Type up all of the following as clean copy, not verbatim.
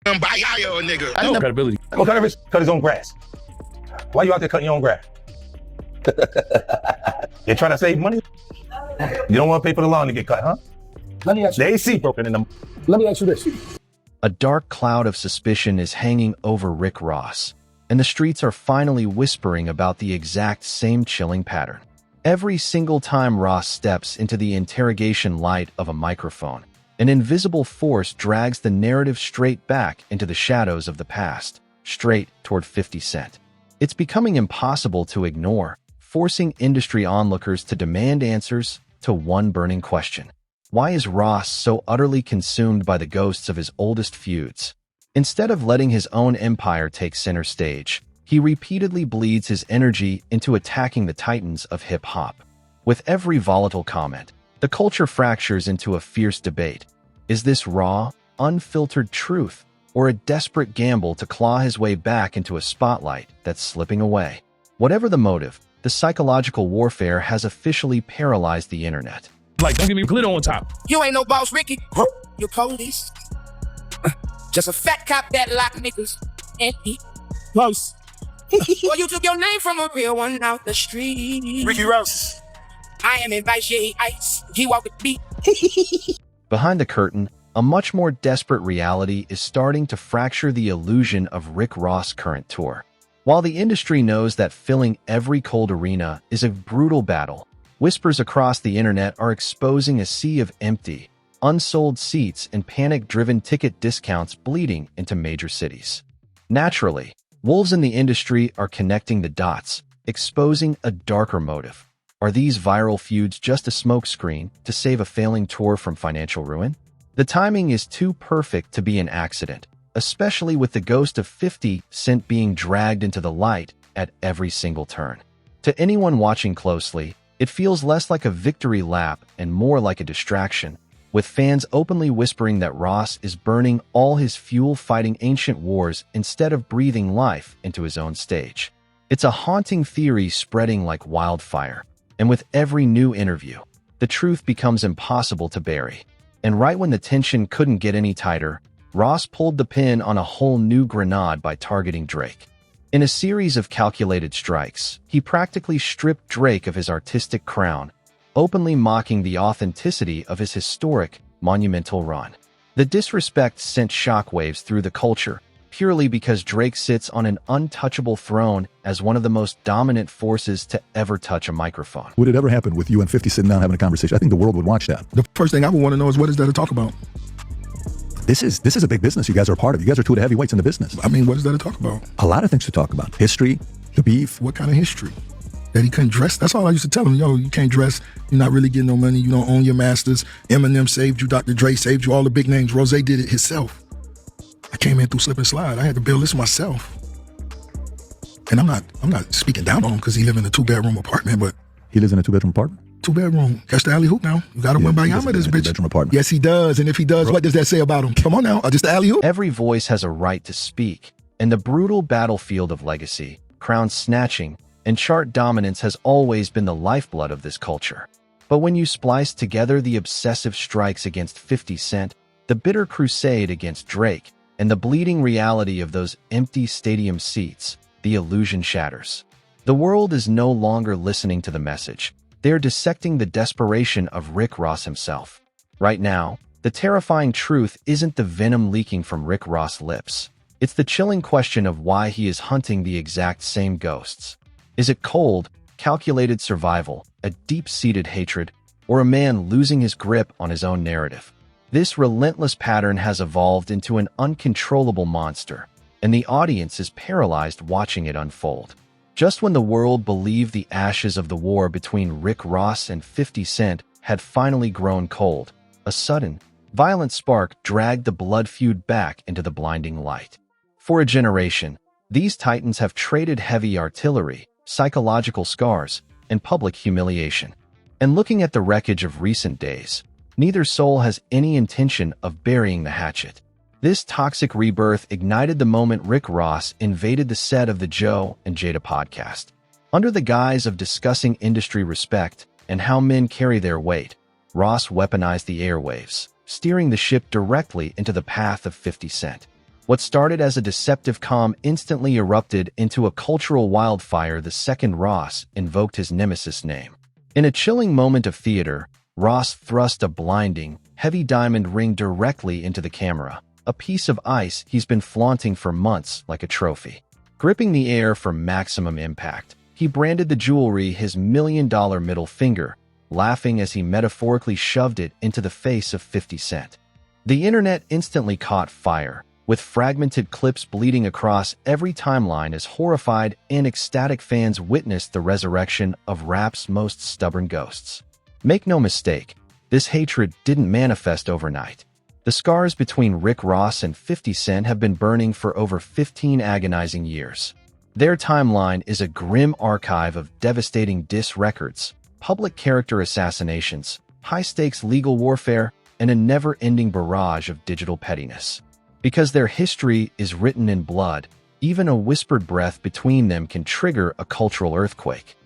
Nigga. I know credibility. Go cut his own grass. Why you out there cutting your own grass? You're trying to save money? You don't want to pay for the lawn to get cut, huh? Let me ask you. The AC broken in them. Let me ask you this. A dark cloud of suspicion is hanging over Rick Ross, and the streets are finally whispering about the exact same chilling pattern. Every single time Ross steps into the interrogation light of a microphone, an invisible force drags the narrative straight back into the shadows of the past, straight toward 50 Cent. It's becoming impossible to ignore, forcing industry onlookers to demand answers to one burning question. Why is Ross so utterly consumed by the ghosts of his oldest feuds? Instead of letting his own empire take center stage, he repeatedly bleeds his energy into attacking the titans of hip-hop. With every volatile comment, the culture fractures into a fierce debate. Is this raw, unfiltered truth, or a desperate gamble to claw his way back into a spotlight that's slipping away? Whatever the motive, the psychological warfare has officially paralyzed the internet. Like, don't give me glitter on top. You ain't no boss, Ricky. You police. Just a fat cop that lock niggas and he Close. Well, you took your name from a real one out the street. Ricky Ross. I am in Vice J Ice. He walk with me. Behind the curtain, a much more desperate reality is starting to fracture the illusion of Rick Ross' current tour. While the industry knows that filling every cold arena is a brutal battle, whispers across the internet are exposing a sea of empty, unsold seats and panic-driven ticket discounts bleeding into major cities. Naturally, wolves in the industry are connecting the dots, exposing a darker motive. Are these viral feuds just a smokescreen to save a failing tour from financial ruin? The timing is too perfect to be an accident, especially with the ghost of 50 Cent being dragged into the light at every single turn. To anyone watching closely, it feels less like a victory lap and more like a distraction, with fans openly whispering that Ross is burning all his fuel fighting ancient wars instead of breathing life into his own stage. It's a haunting theory spreading like wildfire, and with every new interview, the truth becomes impossible to bury. And right when the tension couldn't get any tighter, Ross pulled the pin on a whole new grenade by targeting Drake. In a series of calculated strikes, he practically stripped Drake of his artistic crown, openly mocking the authenticity of his historic, monumental run. The disrespect sent shockwaves through the culture, purely because Drake sits on an untouchable throne as one of the most dominant forces to ever touch a microphone. Would it ever happen with you and 50 sitting down having a conversation? I think the world would watch that. The first thing I would want to know is what is there to talk about? This is a big business you guys are a part of. You guys are two of the heavyweights in the business. I mean, what is there to talk about? A lot of things to talk about. History, the beef. What kind of history? That he couldn't dress? That's all I used to tell him. Yo, you can't dress. You're not really getting no money. You don't own your masters. Eminem saved you. Dr. Dre saved you. All the big names. Rose did it himself. I came in through slip and slide. I had to build this myself. And I'm not speaking down on him because he live in a 2-bedroom apartment, but He lives in a 2-bedroom apartment? 2-bedroom. Catch the alley hoop now. You got to win by Yama, this bitch. 2-bedroom apartment. Yes, he does. And if he does, what does that say about him? Come on now. Just the alley hoop. Every voice has a right to speak, and the brutal battlefield of legacy, crown snatching, and chart dominance has always been the lifeblood of this culture. But when you splice together the obsessive strikes against 50 Cent, the bitter crusade against Drake, and the bleeding reality of those empty stadium seats, the illusion shatters. The world is no longer listening to the message. They're dissecting the desperation of Rick Ross himself. Right now, the terrifying truth isn't the venom leaking from Rick Ross' lips. It's the chilling question of why he is hunting the exact same ghosts. Is it cold, calculated survival, a deep-seated hatred, or a man losing his grip on his own narrative? This relentless pattern has evolved into an uncontrollable monster, and the audience is paralyzed watching it unfold. Just when the world believed the ashes of the war between Rick Ross and 50 Cent had finally grown cold, a sudden, violent spark dragged the blood feud back into the blinding light. For a generation, these titans have traded heavy artillery, psychological scars, and public humiliation. And looking at the wreckage of recent days, neither soul has any intention of burying the hatchet. This toxic rebirth ignited the moment Rick Ross invaded the set of the Joe and Jada podcast. Under the guise of discussing industry respect and how men carry their weight, Ross weaponized the airwaves, steering the ship directly into the path of 50 Cent. What started as a deceptive calm instantly erupted into a cultural wildfire the second Ross invoked his nemesis name. In a chilling moment of theater, Ross thrust a blinding, heavy diamond ring directly into the camera, a piece of ice he's been flaunting for months like a trophy. Gripping the air for maximum impact, he branded the jewelry his $1 million middle finger, laughing as he metaphorically shoved it into the face of 50 Cent. The internet instantly caught fire, with fragmented clips bleeding across every timeline as horrified and ecstatic fans witnessed the resurrection of rap's most stubborn ghosts. Make no mistake, this hatred didn't manifest overnight. The scars between Rick Ross and 50 Cent have been burning for over 15 agonizing years. Their timeline is a grim archive of devastating diss records, public character assassinations, high-stakes legal warfare, and a never-ending barrage of digital pettiness. Because their history is written in blood, even a whispered breath between them can trigger a cultural earthquake.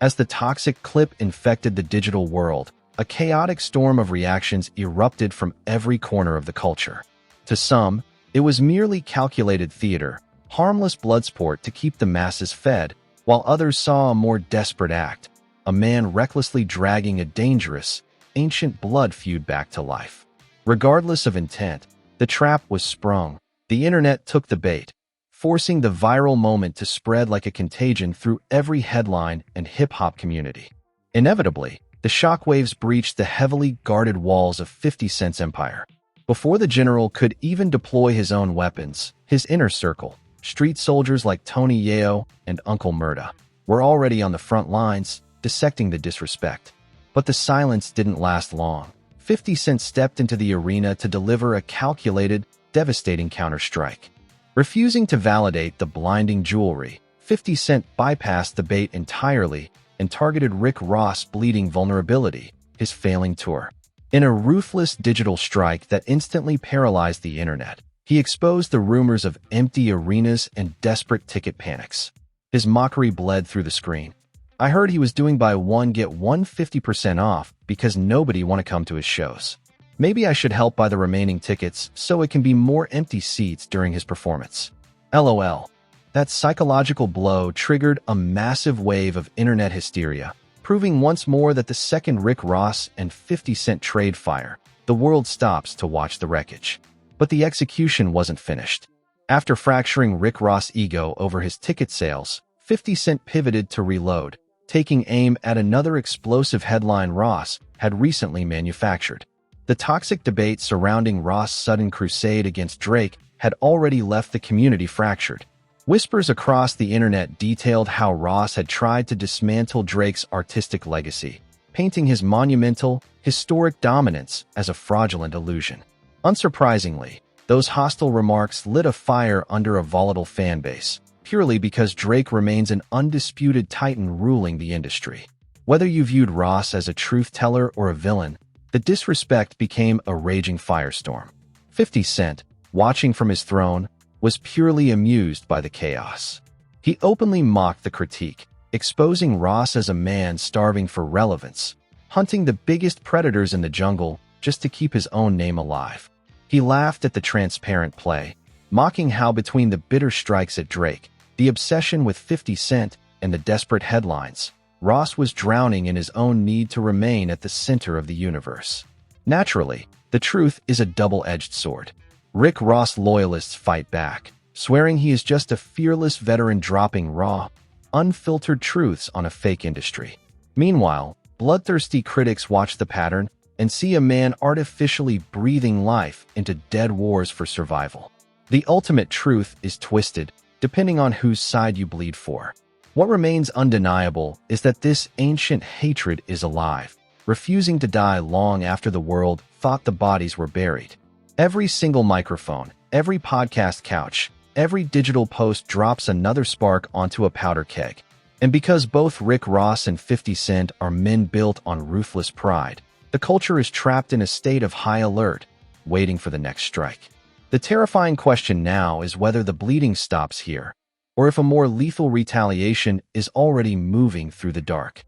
As the toxic clip infected the digital world, a chaotic storm of reactions erupted from every corner of the culture. To some, it was merely calculated theater, harmless bloodsport to keep the masses fed, while others saw a more desperate act, a man recklessly dragging a dangerous, ancient blood feud back to life. Regardless of intent, the trap was sprung. The internet took the bait, forcing the viral moment to spread like a contagion through every headline and hip-hop community. Inevitably, the shockwaves breached the heavily guarded walls of 50 Cent's empire. Before the general could even deploy his own weapons, his inner circle, street soldiers like Tony Yayo and Uncle Murda, were already on the front lines, dissecting the disrespect. But the silence didn't last long. 50 Cent stepped into the arena to deliver a calculated, devastating counterstrike. Refusing to validate the blinding jewelry, 50 Cent bypassed the bait entirely and targeted Rick Ross' bleeding vulnerability, his failing tour. In a ruthless digital strike that instantly paralyzed the internet, he exposed the rumors of empty arenas and desperate ticket panics. His mockery bled through the screen. I heard he was doing buy one get one 50% off because nobody want to come to his shows. Maybe I should help buy the remaining tickets so it can be more empty seats during his performance. LOL. That psychological blow triggered a massive wave of internet hysteria, proving once more that the second Rick Ross and 50 Cent trade fire, the world stops to watch the wreckage. But the execution wasn't finished. After fracturing Rick Ross' ego over his ticket sales, 50 Cent pivoted to reload, taking aim at another explosive headline Ross had recently manufactured. The toxic debate surrounding Ross' sudden crusade against Drake had already left the community fractured. Whispers across the internet detailed how Ross had tried to dismantle Drake's artistic legacy, painting his monumental, historic dominance as a fraudulent illusion. Unsurprisingly, those hostile remarks lit a fire under a volatile fan base, purely because Drake remains an undisputed titan ruling the industry. Whether you viewed Ross as a truth-teller or a villain, the disrespect became a raging firestorm. 50 Cent, watching from his throne, was purely amused by the chaos. He openly mocked the critique, exposing Ross as a man starving for relevance, hunting the biggest predators in the jungle just to keep his own name alive. He laughed at the transparent play, mocking how between the bitter strikes at Drake, the obsession with 50 Cent, and the desperate headlines, Ross was drowning in his own need to remain at the center of the universe. Naturally, the truth is a double-edged sword. Rick Ross loyalists fight back, swearing he is just a fearless veteran dropping raw, unfiltered truths on a fake industry. Meanwhile, bloodthirsty critics watch the pattern and see a man artificially breathing life into dead wars for survival. The ultimate truth is twisted, depending on whose side you bleed for. What remains undeniable is that this ancient hatred is alive, refusing to die long after the world thought the bodies were buried. Every single microphone, every podcast couch, every digital post drops another spark onto a powder keg. And because both Rick Ross and 50 Cent are men built on ruthless pride, the culture is trapped in a state of high alert, waiting for the next strike. The terrifying question now is whether the bleeding stops here, or if a more lethal retaliation is already moving through the dark.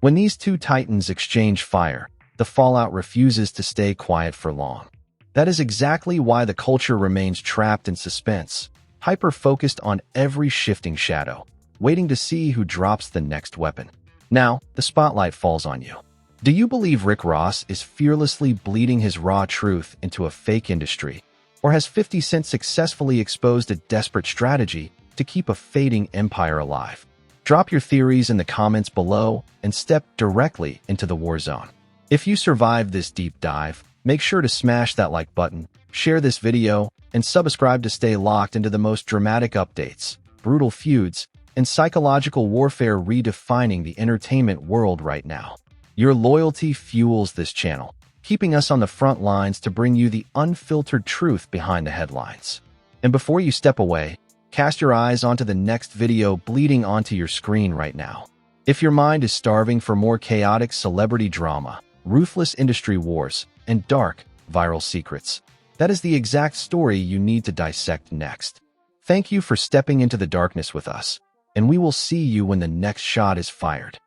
When these two titans exchange fire, the fallout refuses to stay quiet for long. That is exactly why the culture remains trapped in suspense, hyper-focused on every shifting shadow, waiting to see who drops the next weapon. Now, the spotlight falls on you. Do you believe Rick Ross is fearlessly bleeding his raw truth into a fake industry? Or has 50 Cent successfully exposed a desperate strategy to keep a fading empire alive? Drop your theories in the comments below and step directly into the war zone. If you survived this deep dive, make sure to smash that like button, share this video, and subscribe to stay locked into the most dramatic updates, brutal feuds, and psychological warfare redefining the entertainment world right now. Your loyalty fuels this channel, keeping us on the front lines to bring you the unfiltered truth behind the headlines. And before you step away, cast your eyes onto the next video bleeding onto your screen right now. If your mind is starving for more chaotic celebrity drama, ruthless industry wars, and dark, viral secrets, that is the exact story you need to dissect next. Thank you for stepping into the darkness with us, and we will see you when the next shot is fired.